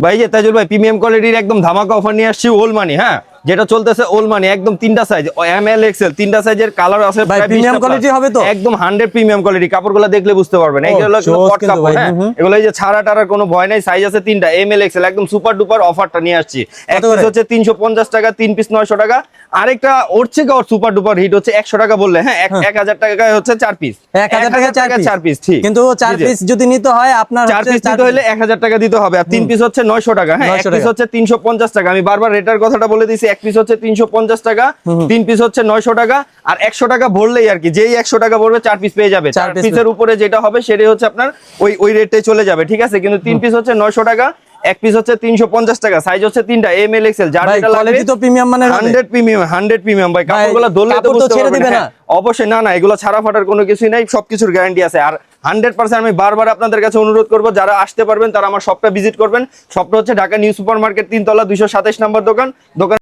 ভাই যে তাজুল ভাই প্রিমিয়াম কোয়ালিটির একদম ধামাকা অফার নিয়ে আসছি ওল মানি, হ্যাঁ যেটা চলতেছে ওল মানি, একদম তিনটা সাইজ এম এল এক্সেল, তিনটা সাইজের কালার আছে। ভাই প্রিমিয়াম কোয়ালিটি হবে তো একদম 100 প্রিমিয়াম কোয়ালিটি, কাপড়গুলো দেখলে বুঝতে পারবেন। এগুলো কট কাপড়, হ্যাঁ এগুলো এই যে ছাড়া টাড়ার কোনো ভয় নাই। সাইজ আছে তিনটা এম এল এক্সেল, একদম সুপার ডুপার অফারটা নিয়ে আসছি। এক পিস হচ্ছে 350 টাকা, 3 পিস 900 টাকা। আরেকটা ওর থেকে সুপার ডুপার হিট হচ্ছে 100 টাকা বললে, হ্যাঁ 1000 টাকায় হচ্ছে 4 পিস, 1000 টাকা 4 পিস। ঠিক, কিন্তু 4 পিস যদি নিতে হয় আপনার 4 পিস নিতে হলে 1000 টাকা দিতে হবে। আর 3 পিস হচ্ছে 900 টাকা, হ্যাঁ 1 পিস হচ্ছে 350 টাকা। আমি বারবার রেটার কথাটা বলে দিয়েছি, 1 পিস হচ্ছে 350 টাকা, 3 পিস হচ্ছে 900 টাকা। আর 100 টাকা ভরলেই আর কি, যেই 100 টাকা ভরবে 4 পিস পেয়ে যাবে। 4 পিসের উপরে যেটা হবে সেটাই হচ্ছে আপনার ওই রেটে চলে যাবে, ঠিক আছে। কিন্তু 3 পিস হচ্ছে 900 টাকা, 1 পিস হচ্ছে 350 টাকা। সাইজ হচ্ছে তিনটা এম এল এক্সেল। যার যেটা লাগবে কোয়ালিটি তো প্রিমিয়াম মানে 100 প্রিমিয়াম ভাই। কাপড়গুলো ধরলে তো বুঝতে পারবেন না। অবশ্যই না, এগুলো ছাড়া ফাটার কোনো কিছুই নাই, সবকিছুর গ্যারান্টি আছে। আর 100% আমি বারবার আপনাদের কাছে অনুরোধ করব, যারা আসতে পারবেন তারা আমার শপটা ভিজিট করবেন। শপটা হচ্ছে ঢাকা নিউ সুপার মার্কেট 3 তলা 227 নম্বর দোকান।